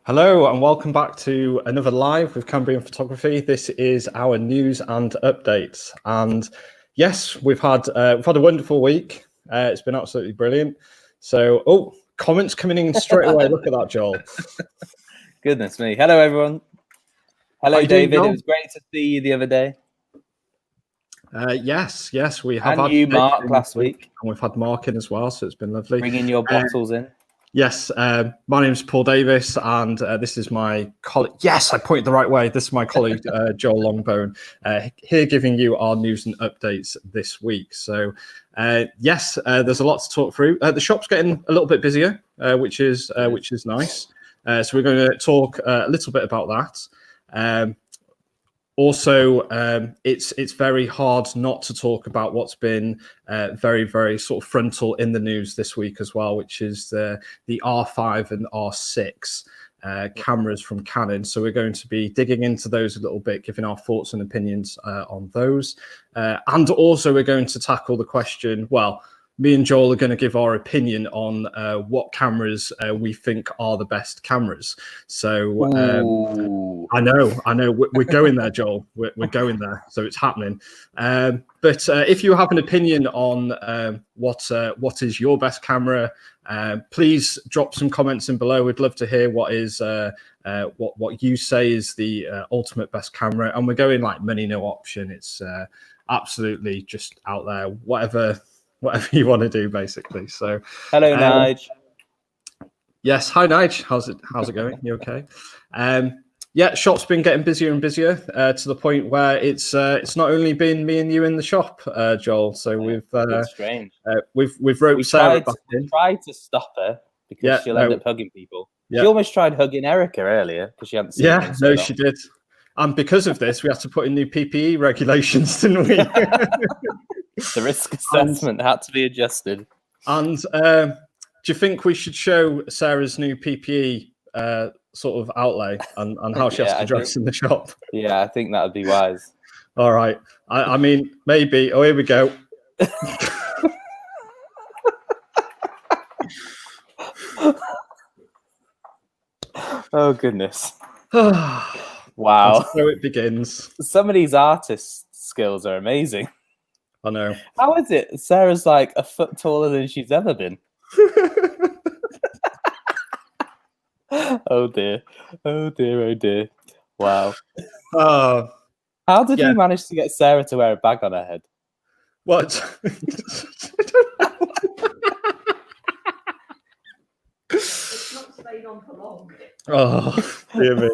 Hello and welcome back to another live with Cambrian Photography. This is our news and updates, and yes, we've had a wonderful week. It's been absolutely brilliant. So, comments coming in straight away. Look at that, Joel. Goodness me! Hello, everyone. Hello, David. It was great to see you the other day. Yes, we have. And had you, Mark, last week. And we've had Mark in as well, so it's been lovely. Bringing your bottles in. Yes, my name is Paul Davis, and this is my colleague. Yes, I pointed the right way. This is my colleague, Joel Longbone, here giving you our news and updates this week. So, yes, there's a lot to talk through. The shop's getting a little bit busier, which is nice. So we're going to talk a little bit about that. Also, it's very hard not to talk about what's been very, very sort of frontal in the news this week as well, which is the R5 and R6 cameras from Canon. So we're going to be digging into those a little bit, giving our thoughts and opinions on those. And also we're going to tackle the question, well, me and Joel are going to give our opinion on what cameras we think are the best cameras. So I know, we're going there, Joel. We're going there, so it's happening. But if you have an opinion on what is your best camera, please drop some comments in below. We'd love to hear what is what you say is the ultimate best camera, and we're going like money no option. It's absolutely just out there, whatever you want to do, basically. So hello, Nige. Yes, hi Nige. How's it going? You okay? Yeah, shop's been getting busier and busier to the point where it's not only been me and you in the shop, Joel. So we've wrote Sarah back in. Tried to stop her because she'll end up hugging people. She almost tried hugging Erica earlier because she hadn't seen her in so long. She did. And because of this, we had to put in new PPE regulations, didn't we? The risk assessment had to be adjusted. And do you think we should show Sarah's new PPE sort of outlay and how she has to dress in the shop? Yeah, I think that would be wise. All right. I mean, maybe. Oh, here we go. Oh, goodness. Wow. So it begins. Some of these artist skills are amazing. I know. How is it? Sarah's like a foot taller than she's ever been. Oh dear. Oh dear. Oh dear. Wow. How did you manage to get Sarah to wear a bag on her head? What? On for long. Oh dear me.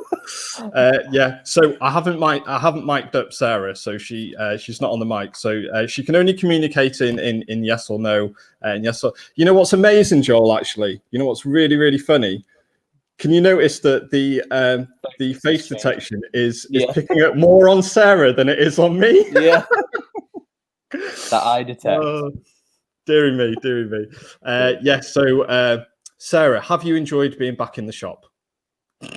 Yeah, so I haven't mic'd up Sarah, so she's not on the mic, so she can only communicate in yes or no, and yes or. You know what's amazing, Joel? Actually, you know what's really, really funny. Can you notice that the face detection is picking up more on Sarah than it is on me? Yeah. That eye detect. Dearie me. Yeah. So. Sarah, have you enjoyed being back in the shop? To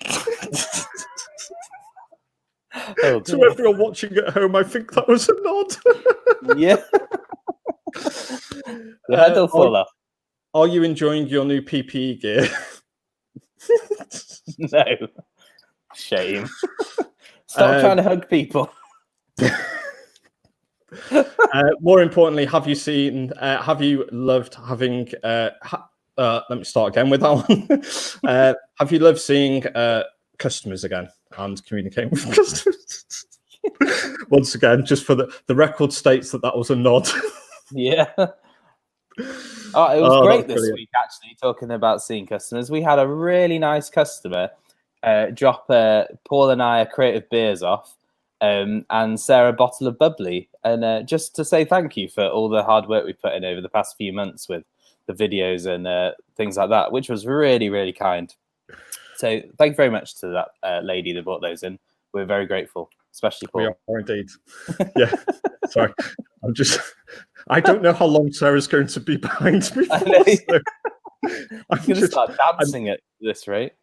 everyone watching at home, I think that was a nod. Yeah. The head will fall off. Are you enjoying your new PPE gear? No. Shame. Stop trying to hug people. More importantly, have you loved having... let me start again with that one. Have you loved seeing customers again and communicating with customers? Once again, just for the record states that was a nod. Yeah. Oh, it was great this week, actually, talking about seeing customers. We had a really nice customer drop Paul and I a crate of beers off and Sarah a bottle of bubbly. And just to say thank you for all the hard work we put in over the past few months with the videos and things like that, which was really, really kind. So thank you very much to that lady that brought those in. We're very grateful, especially Paul. We are indeed. Yeah. Sorry. I don't know how long Sarah's going to be behind me. I'm going to start dancing at this rate.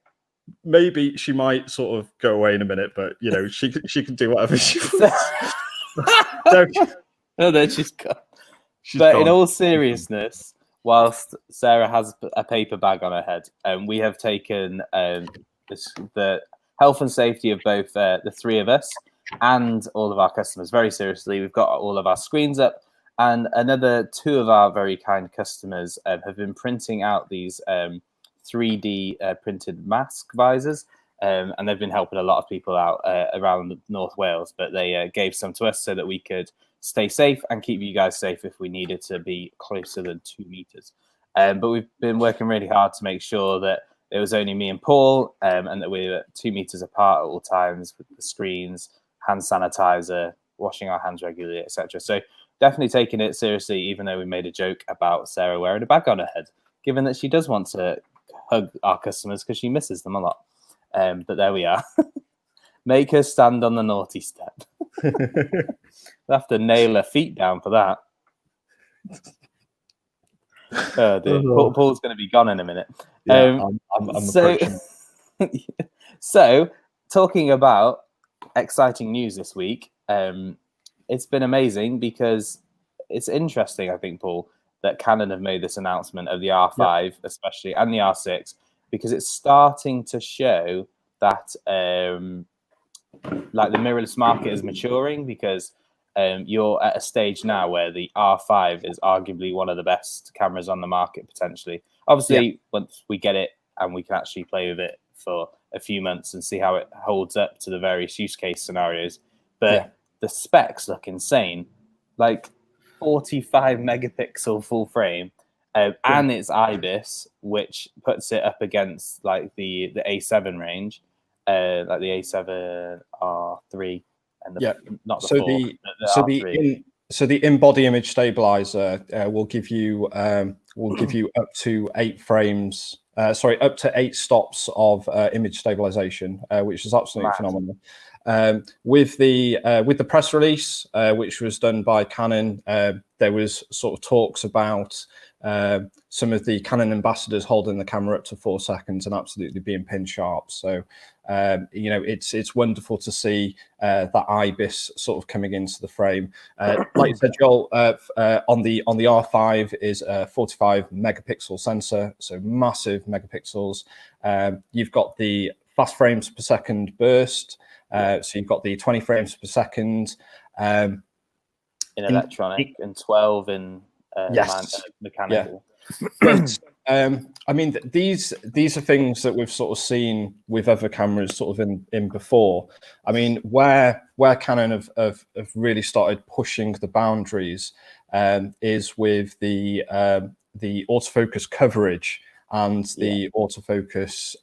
Maybe she might sort of go away in a minute, but you know, she can do whatever she wants. No, then she's gone. In all seriousness, whilst Sarah has a paper bag on her head, we have taken the health and safety of both the three of us and all of our customers very seriously. We've got all of our screens up, and another two of our very kind customers have been printing out these 3D printed mask visors, and they've been helping a lot of people out around North Wales, but they gave some to us so that we could stay safe and keep you guys safe if we needed to be closer than 2 meters. But we've been working really hard to make sure that it was only me and Paul, and that we were 2 meters apart at all times with the screens, hand sanitizer, washing our hands regularly, etc. So definitely taking it seriously, even though we made a joke about Sarah wearing a bag on her head, given that she does want to hug our customers because she misses them a lot. But there we are. Make her stand on the naughty step. We'll have to nail her feet down for that. Oh dear. Paul's going to be gone in a minute. Yeah, I'm so, so, talking about exciting news this week, it's been amazing because it's interesting, I think, Paul, that Canon have made this announcement of the R5, especially, and the R6, because it's starting to show that like the mirrorless market is maturing, because you're at a stage now where the R5 is arguably one of the best cameras on the market, potentially. Obviously, once we get it and we can actually play with it for a few months and see how it holds up to the various use case scenarios. But the specs look insane, like 45 megapixel full frame, and it's IBIS, which puts it up against like the A7 range, like the A7 R3. And not the so 4, the in-body image stabilizer will give you up to 8 frames. Up to 8 stops of image stabilization, which is absolutely phenomenal. With the press release, which was done by Canon, there was sort of talks about some of the Canon ambassadors holding the camera up to 4 seconds and absolutely being pin sharp. So it's wonderful to see that IBIS sort of coming into the frame. Like you said, Joel, on the R5 is a 45 megapixel sensor, so massive megapixels. You've got the fast frames per second burst, so you've got the 20 frames per second in electronic and 12 in mechanical. But I mean, these are things that we've sort of seen with other cameras sort of in before. I mean, where Canon have really started pushing the boundaries is with the autofocus coverage and the autofocus.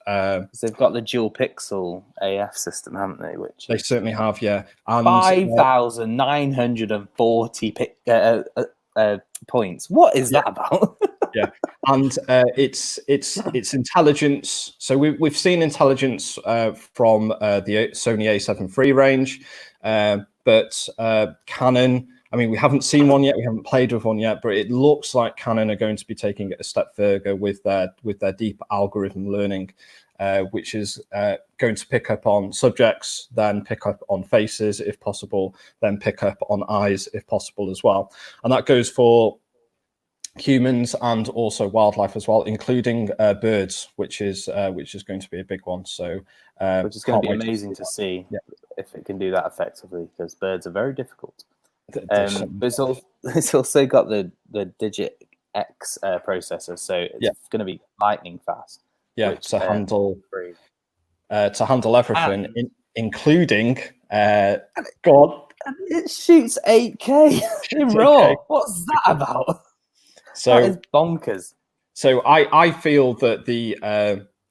They've got the dual pixel AF system, haven't they? Which they certainly have, yeah. And 5,940 points. What is that about? Yeah, and it's intelligence. So we've seen intelligence from the Sony A7 III range, but Canon. I mean, we haven't seen one yet. We haven't played with one yet, but it looks like Canon are going to be taking it a step further with their deep algorithm learning, which is going to pick up on subjects, then pick up on faces if possible, then pick up on eyes if possible as well. And that goes for humans and also wildlife as well, including birds, which is going to be a big one. So, which is going to be amazing to see if it can do that effectively, because birds are very difficult. But it's also got the Digit X processor, so it's going to be lightning fast. Yeah, to handle everything, including God. It shoots 8K in RAW. What's that about? So that is bonkers. So I feel that the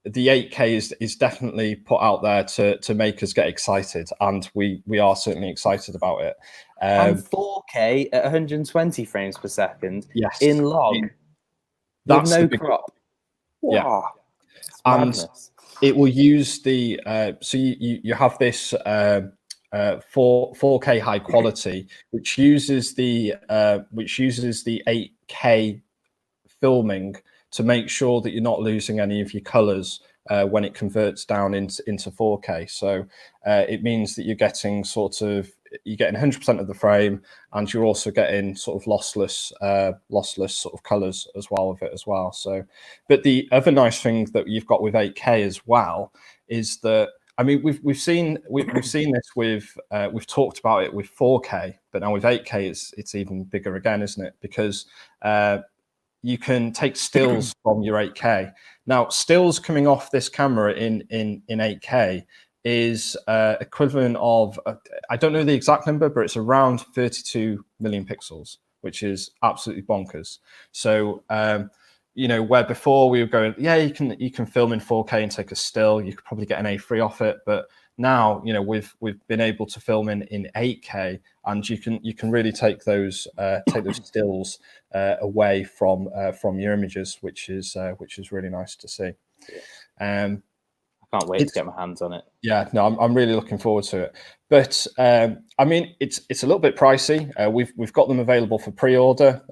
8K is definitely put out there to make us get excited, and we are certainly excited about it. And 4K at 120 frames per second in log, that's with no crop. Yeah, and it will use the so you have this 4K high quality, which uses the 8K filming to make sure that you're not losing any of your colors when it converts down into 4K. So it means that you're getting 100% of the frame, and you're also getting sort of lossless sort of colors as well with it as well. So, but the other nice thing that you've got with 8K as well is that, I mean, we've seen this with we've talked about it with 4K, but now with 8K it's even bigger again, isn't it? Because you can take stills from your 8K. Now, stills coming off this camera in 8K is equivalent of, I don't know the exact number, but it's around 32 million pixels, which is absolutely bonkers. So, you know, where before we were going, yeah, you can film in 4K and take a still, you could probably get an A3 off it, but now, you know, we've been able to film in 8K, and you can really take those stills away from your images, which is really nice to see. I can't wait to get my hands on it. Yeah, no, I'm really looking forward to it. But I mean, it's a little bit pricey. We've got them available for pre-order.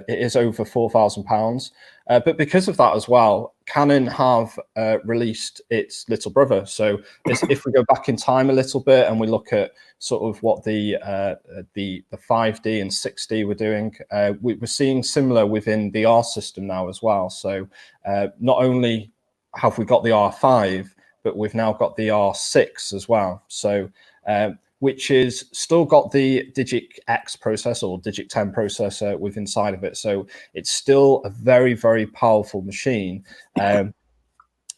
It is over £4,000. But because of that as well, Canon have released its little brother. So if we go back in time a little bit and we look at sort of what the 5D and 6D were doing, we're seeing similar within the R system now as well. So not only have we got the R5, but we've now got the R6 as well. So which is still got the Digic X processor or Digic 10 processor with inside of it. So it's still a very, very powerful machine.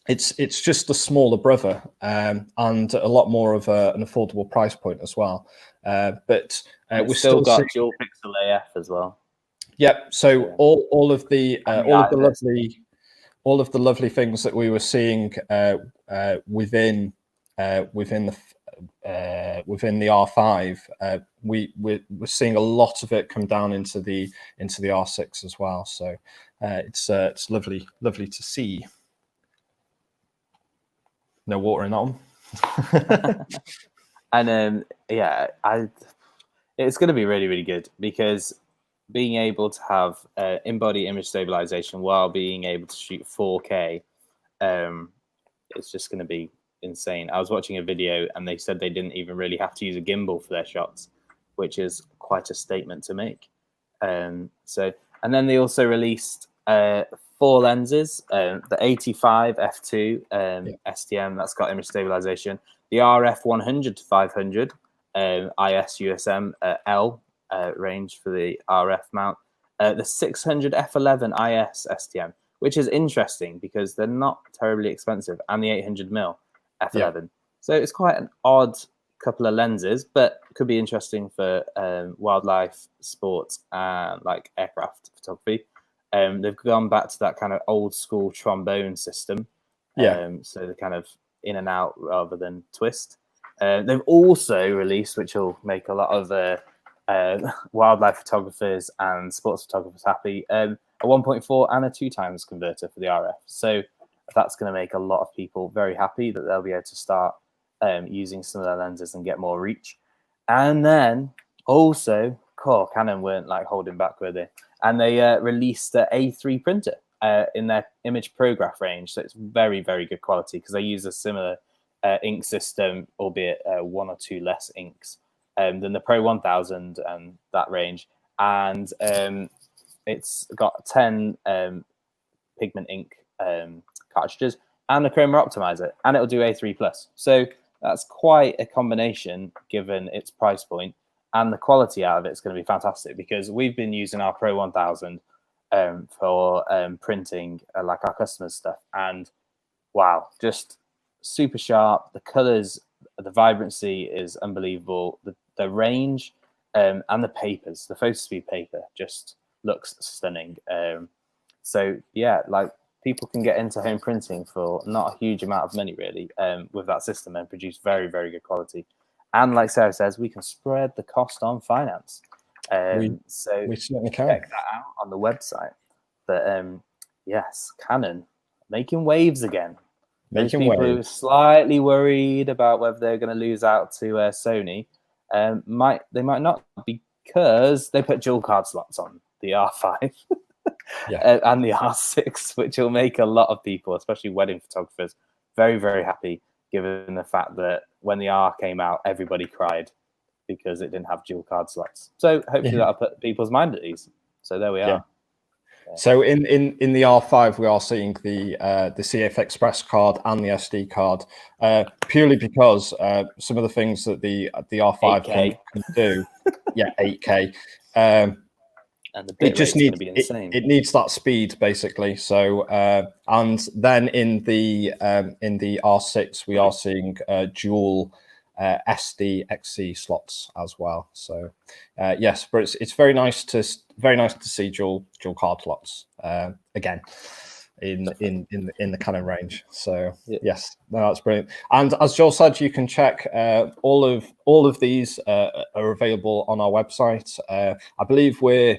It's just the smaller brother, and a lot more of an affordable price point as well. But we've still got dual pixel AF as well. Yep. So all of the lovely things that we were seeing within the R5, we're seeing a lot of it come down into the R6 as well. So it's lovely to see. No water in that one. And yeah, it's going to be really, really good, because being able to have in-body image stabilization while being able to shoot 4K, it's just going to be insane. I was watching a video and they said they didn't even really have to use a gimbal for their shots, which is quite a statement to make. And then they also released 4 lenses, the 85 f2 STM, that's got image stabilization, the RF 100 to 500 IS USM L range for the RF mount, the 600 f11 IS STM, which is interesting because they're not terribly expensive, and the 800mm f11. Yeah. So it's quite an odd couple of lenses, but could be interesting for wildlife, sports, and like aircraft photography. They've gone back to that kind of old school trombone system. So they're kind of in and out rather than twist. They've also released, which will make a lot of wildlife photographers and sports photographers happy, a 1.4 and a 2x converter for the RF. So that's going to make a lot of people very happy that they'll be able to start using some of their lenses and get more reach. And then also, Canon weren't like holding back, were they? And they released the A3 printer in their image prograph range. So it's very, very good quality because they use a similar ink system, albeit 1 or 2 less inks than the Pro 1000 and that range. And it's got 10 pigment ink cartridges and a chroma optimizer, and it'll do A3+. So that's quite a combination given its price point, and the quality out of it's going to be fantastic, because we've been using our Pro 1000 for printing like our customers' stuff, and wow, just super sharp. The colors, the vibrancy is unbelievable. The range and the papers, the photospeed paper just looks stunning. So yeah, like people can get into home printing for not a huge amount of money really with that system and produce very, very good quality. And like Sarah says, we can spread the cost on finance. We certainly can. Check that out on the website. But yes, Canon making waves again. Those people who are slightly worried about whether they're going to lose out to Sony, they might not, because they put dual card slots on the R5 and the R6, which will make a lot of people, especially wedding photographers, very, very happy given the fact that when the R came out, everybody cried because it didn't have dual card slots. So hopefully that'll put people's mind at ease. So there we are. Yeah. So in the R5, we are seeing the CF Express card and the SD card, purely because some of the things that the R5 can do, 8K. And the bit rate's going to be insane. It needs that speed basically. So and then in the R6, we are seeing dual SD XC slots as well. So yes, but it's very nice to see dual card slots again in the Canon range. So yes, no, that's brilliant. And as Joel said, you can check all of these are available on our website. I believe we're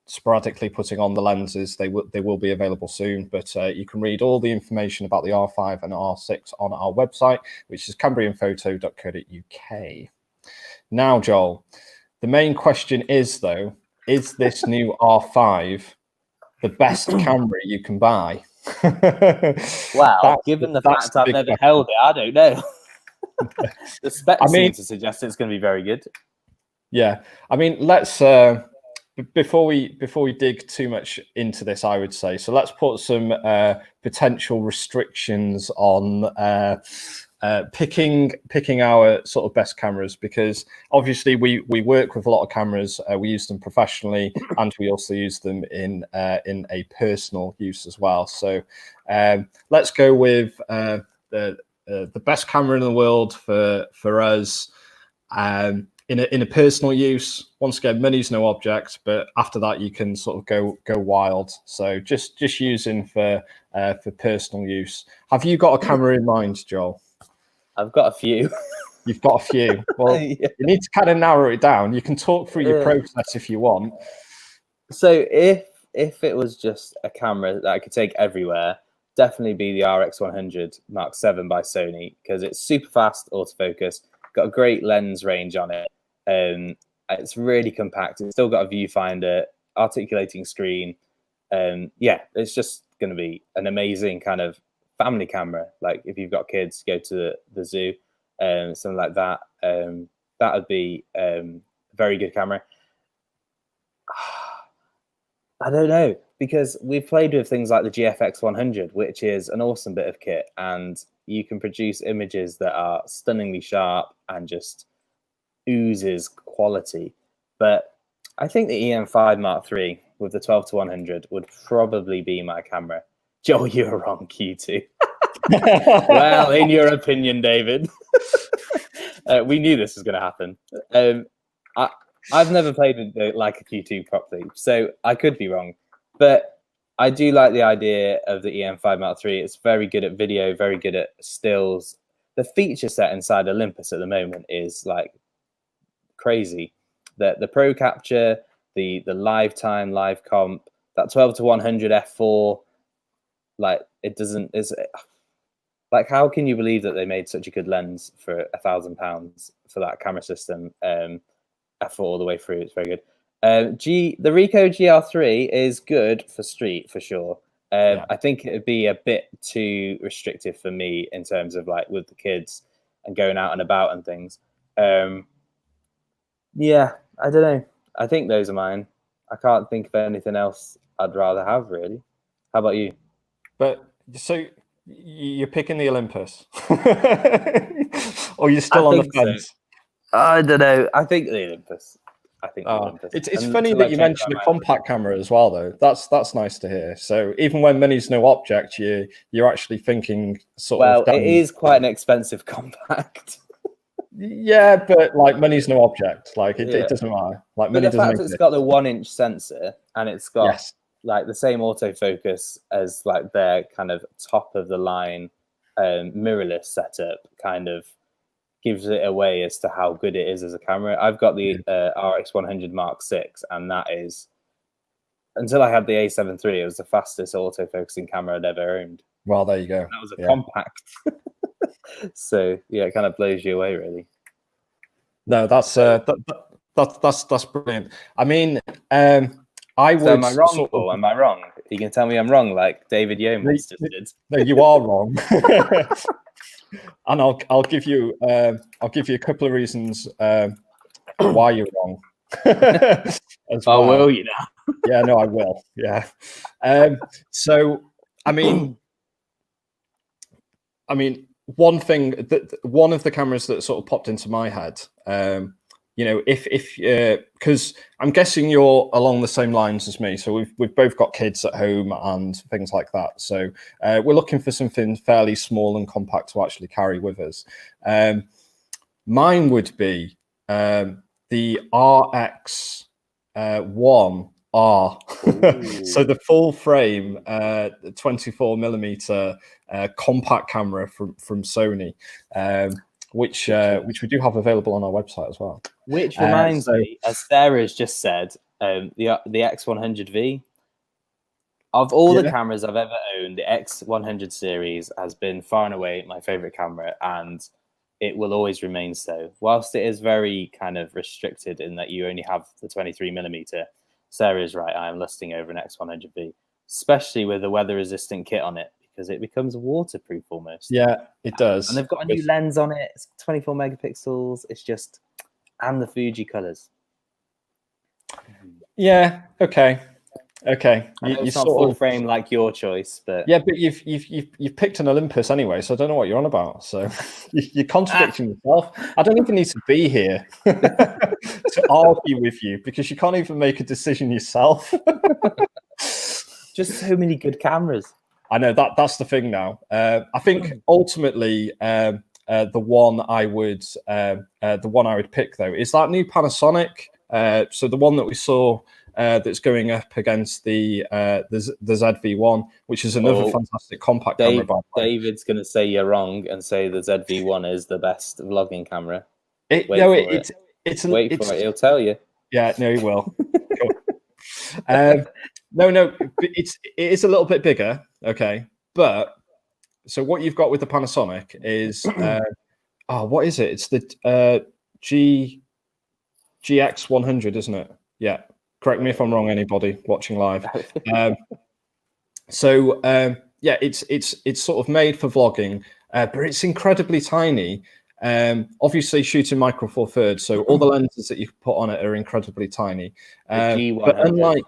sporadically putting on the lenses. They will be available soon, but you can read all the information about the R5 and R6 on our website, which is cambrianphoto.co.uk. Now, Joel, the main question is though, is this new R5 the best camera you can buy? Wow, given the fact I've never held it, I don't know. The specs seem to suggest it's going to be very good. Yeah, I mean, let's before we dig too much into this, I would say, so let's put some potential restrictions on picking our sort of best cameras, because obviously we work with a lot of cameras. We use them professionally, and we also use them in a personal use as well. So let's go with the best camera in the world for us. In a personal use. Once again, money's no object, but after that you can sort of go wild. So just using for personal use. Have you got a camera in mind, Joel? I've got a few. You've got a few. Well, you need to kind of narrow it down. You can talk through your process if you want. So if it was just a camera that I could take everywhere, definitely be the RX100 Mark VII by Sony, because it's super fast autofocus, got a great lens range on it. It's really compact. It's still got a viewfinder, articulating screen. Yeah, it's just going to be an amazing kind of family camera. Like if you've got kids, go to the zoo, something like that. That would be a very good camera. I don't know, because we've played with things like the GFX 100, which is an awesome bit of kit, and you can produce images that are stunningly sharp and just oozes quality. But I think the EM5 Mark III with the 12-100 would probably be my camera. Joel, you were wrong, Q2. Well, in your opinion, David. We knew this was going to happen. I've never played with Leica Q2 properly, so I could be wrong. But I do like the idea of the EM5 Mark III. It's very good at video, very good at stills. The feature set inside Olympus at the moment is like crazy. The pro capture, the live time, live comp, that 12-100 f4, like it doesn't. Is like, how can you believe that they made such a good lens for £1,000 for that camera system? F4 all the way through. It's very good. The Ricoh GR3 is good for street for sure. I think it would be a bit too restrictive for me in terms of like with the kids and going out and about and things. Yeah, I don't know. I think those are mine. I can't think of anything else I'd rather have, really. How about you? But so you're picking the Olympus, or you're still on the fence? So. I don't know. I think the Olympus. It's funny that you mentioned a compact camera as well, though. That's nice to hear. So even when money's no object, you're actually thinking sort of. Well, it is quite an expensive compact. Yeah, but like money's no object. Like it doesn't matter. Like money doesn't. The fact it's got the 1-inch sensor and it's got like the same autofocus as like their kind of top of the line mirrorless setup kind of gives it away as to how good it is as a camera. I've got the RX100 Mark VI, and that is, until I had the A7 III, it was the fastest autofocusing camera I'd ever owned. Well, there you go. That was a compact. So yeah, it kind of blows you away, really. No, that's brilliant. I mean, I would. So am I wrong, Paul? Am I wrong? You can tell me I'm wrong, like David Yeomans just did. No, you are wrong. And I'll give you a couple of reasons why you're wrong. Well. Will you now? Yeah, no, I will. Yeah. So, I mean, one thing that one of the cameras that sort of popped into my head, if because I'm guessing you're along the same lines as me. So we've both got kids at home and things like that. So we're looking for something fairly small and compact to actually carry with us. Mine would be the RX1R. So the full frame 24mm compact camera from Sony, which we do have available on our website as well. Which reminds me, as Sarah's just said, the X100V. Of all the cameras I've ever owned, the X100 series has been far and away my favorite camera, and it will always remain so. Whilst it is very kind of restricted in that you only have the 23mm, Sarah's right, I am lusting over an X100V, especially with a weather-resistant kit on it, because it becomes waterproof almost. Yeah, it does. And they've got a new lens on it. It's 24 megapixels. It's just, and the Fuji colors. Yeah. Okay. It's not full frame like your choice, but yeah, but you've picked an Olympus anyway, so I don't know what you're on about. So you're contradicting yourself. I don't even need to be here to argue with you because you can't even make a decision yourself. Just so many good cameras. I know that's the thing now. I think ultimately the one I would pick though is that new Panasonic. So the one that we saw. That's going up against the ZV-1, which is another fantastic compact camera. David's going to say you're wrong and say the ZV-1 is the best vlogging camera. Wait for it. He'll tell you. Yeah, no, he will. No, it is a little bit bigger. Okay, but so what you've got with the Panasonic is what is it? It's the GX100, isn't it? Yeah. Correct me if I'm wrong, anybody watching live. It's sort of made for vlogging, but it's incredibly tiny. Obviously shooting micro four thirds, so all the lenses that you put on it are incredibly tiny. But unlike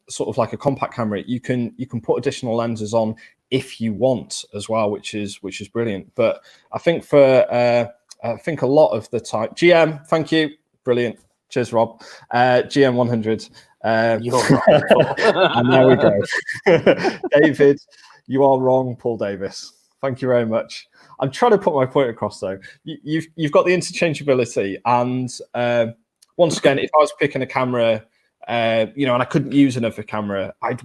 sort of like a compact camera, you can put additional lenses on if you want as well, which is brilliant. But I think a lot of the time, GM, thank you, brilliant. Cheers, Rob. GM100. You're wrong. And there we go. David, you are wrong, Paul Davis. Thank you very much. I'm trying to put my point across, though. You've got the interchangeability, and once again, if I was picking a camera, and I couldn't use another camera, I'd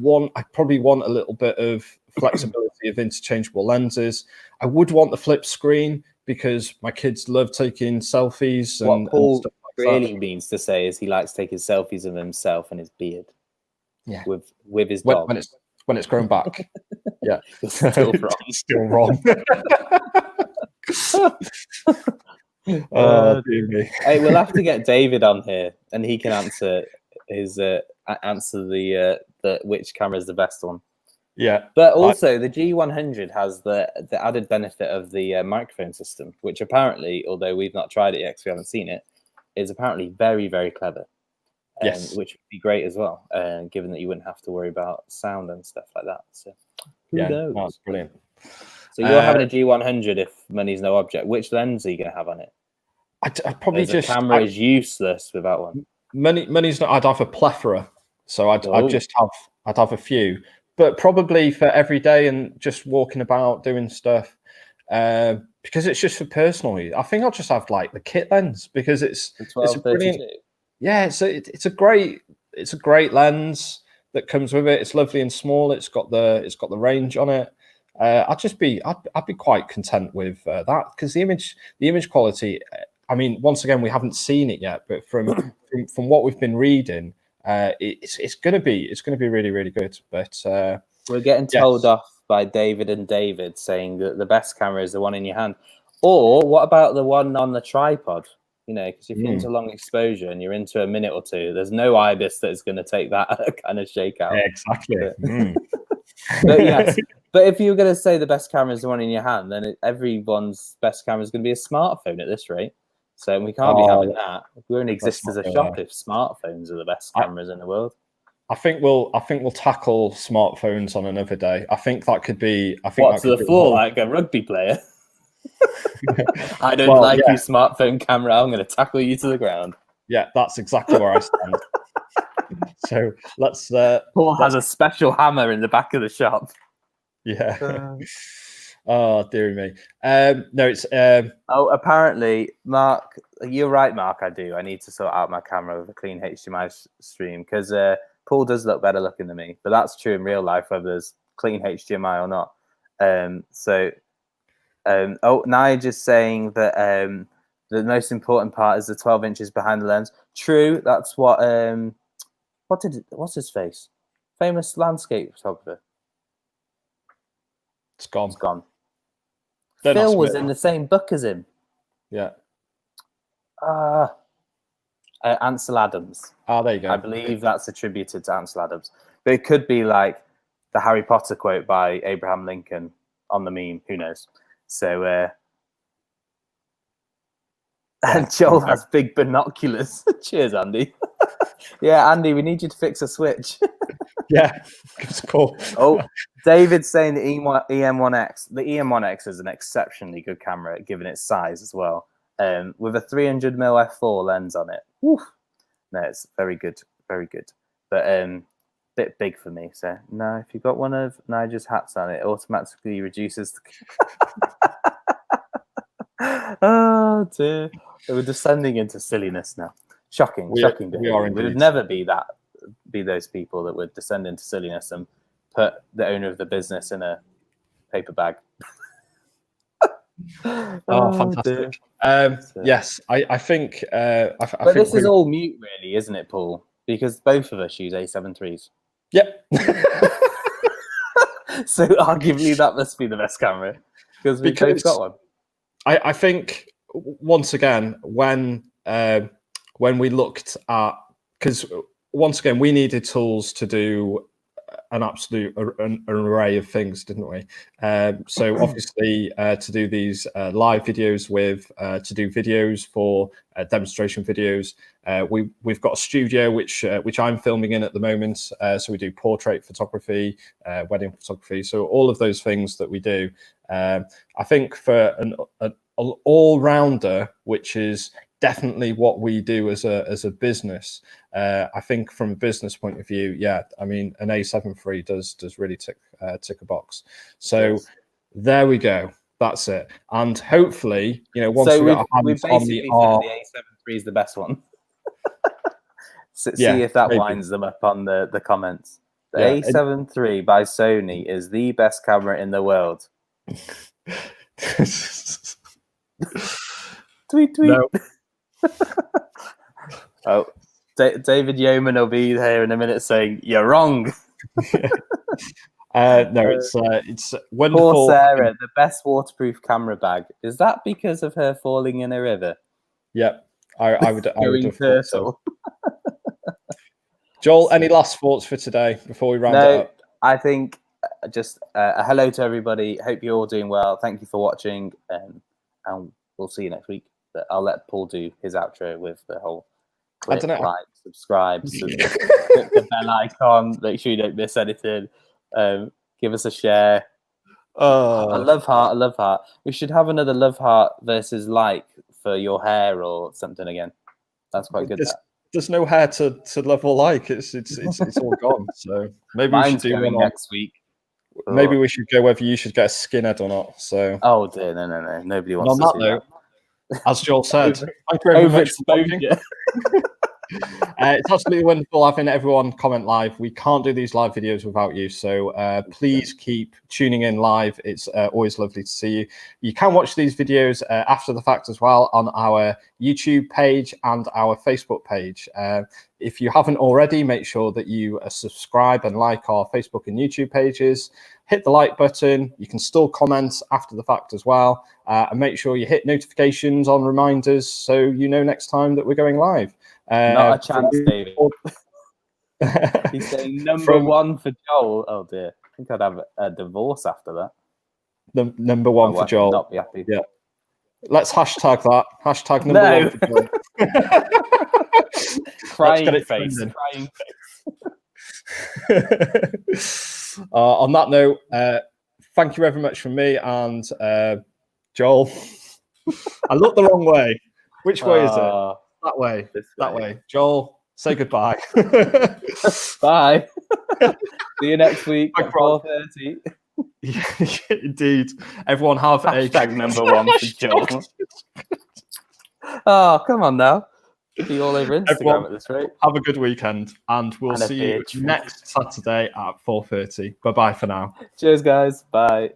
probably want a little bit of flexibility of interchangeable lenses. I would want the flip screen because my kids love taking selfies and stuff. Really means to say is he likes taking selfies of himself and his beard. Yeah, with his dog when it's grown back. Yeah, you're still wrong. Still wrong. Oh, dear me. Hey, we'll have to get David on here, and he can answer the which camera is the best one. Yeah, but also the G100 has the added benefit of the microphone system, which apparently, although we've not tried it yet because we haven't seen it, is apparently very, very clever. Yes, which would be great as well, given that you wouldn't have to worry about sound and stuff like that. So who knows? That's brilliant. So you're having a G100 if money's no object. Which lens are you going to have on it? I'd probably the camera is useless without one. Money's not. I'd have a plethora, so I'd have a few, but probably for every day and just walking about doing stuff. Because it's just for personal use. I think I'll just have like the kit lens because it's a brilliant. Yeah, it's a great lens that comes with it. It's lovely and small. It's got the range on it. I'd be quite content with that because the image quality. I mean, once again, we haven't seen it yet, but from what we've been reading, it's going to be really, really good. But we're getting told off by David and David saying that the best camera is the one in your hand. Or what about the one on the tripod? you know, because if you're into long exposure and you're into a minute or two, there's no ibis that is going to take that kind of shakeout. Yeah, exactly. But yes, but if you were going to say the best camera is the one in your hand, then everyone's best camera is going to be a smartphone at this rate. So we can't be having that. We won't exist as a shop if smartphones are the best cameras in the world. I think we'll tackle smartphones on another day. I think that could be. I think what, to the floor like a rugby player. I don't like your smartphone camera. I'm going to tackle you to the ground. Yeah, that's exactly where I stand. So let's. Paul has a special hammer in the back of the shop. Yeah. Oh, dear me. No, it's. Oh, apparently, Mark, you're right, Mark. I do. I need to sort out my camera with a clean HDMI stream because Paul does look better looking than me. But that's true in real life, whether there's clean HDMI or not. Nigel's saying that the most important part is the 12 inches behind the lens. True. That's what. What's his face? Famous landscape photographer. It's gone. It's gone. Phil was in the same book as him. Yeah. Ansel Adams. Oh, there you go. I believe that's attributed to Ansel Adams. But it could be like the Harry Potter quote by Abraham Lincoln on the meme. Who knows? So, and Joel has big binoculars. Cheers, Andy. Yeah, Andy, we need you to fix a switch. Yeah, it's cool. Oh, David's saying the EM1X. The EM1X is an exceptionally good camera, given its size as well. With a 300mm f4 lens on it. Woof. No, it's very good, but bit big for me. So no, if you've got one of Nigel's hats on, it automatically reduces the... Oh dear, we're descending into silliness now. Shocking behavior. We would never be those people that would descend into silliness and put the owner of the business in a paper bag. Oh, fantastic. Yes, I think. But this is all mute, really, isn't it, Paul? Because both of us use A7 IIIs. Yep. So arguably that must be the best camera because we've both got one. I think once again when we looked at, because once again we needed tools to do an absolute an array of things, didn't we? So obviously to do these live videos with, to do videos for demonstration videos, we've got a studio which I'm filming in at the moment. So we do portrait photography, wedding photography. So all of those things that we do, I think for an all-rounder, which is definitely what we do as a business. I think from a business point of view, yeah, I mean, an A7 III does really tick a box. So yes. There we go. That's it. And hopefully, you know, once we got our hands on the A7 III is the best one. See if that winds them up on the comments. The A7 III by Sony is the best camera in the world. Tweet. No. Oh, David Yeoman will be here in a minute saying you're wrong. No, it's wonderful. Poor Sarah, the best waterproof camera bag. Is that because of her falling in a river? Yep, I would have thought so. Joel, any last thoughts for today before we round it up? I think just a hello to everybody. Hope you're all doing well. Thank you for watching, and we'll see you next week. But I'll let Paul do his outro with the whole click, like, subscribe, click the bell icon, make sure you don't miss anything. Give us a share. A love heart. We should have another love heart versus like for your hair or something again. That's quite good. There's no hair to love or like. It's all gone. So maybe we should do one next week. Maybe we should go whether you should get a skinhead or not. So oh dear, no. Nobody wants to see that. As Joel said, thank you very much for watching. It's absolutely wonderful having everyone comment live. We can't do these live videos without you, so please keep tuning in live. It's always lovely to see you. You can watch these videos after the fact as well on our YouTube page and our Facebook page. If you haven't already, make sure that you subscribe and like our Facebook and YouTube pages. hit the like button. You can still comment after the fact as well. And make sure you hit notifications on reminders so you know next time that we're going live. Not a chance, David. He's saying number one for Joel. Oh dear. I think I'd have a divorce after that. The number one for Joel. Not be happy. Yeah. Let's hashtag that. Hashtag number one for Joel. Crying face. Crying face. On that note, thank you very much from me and Joel. I looked the wrong way. Which way is it? That way. That way. Joel, say goodbye. Bye. See you next week at 4:30. Indeed. Everyone have hashtag number one for Joel. Oh, come on now. Be all over Instagram everyone, at this rate. Have a good weekend, and we'll see you next Saturday at 4:30. Bye-bye for now. Cheers, guys. Bye.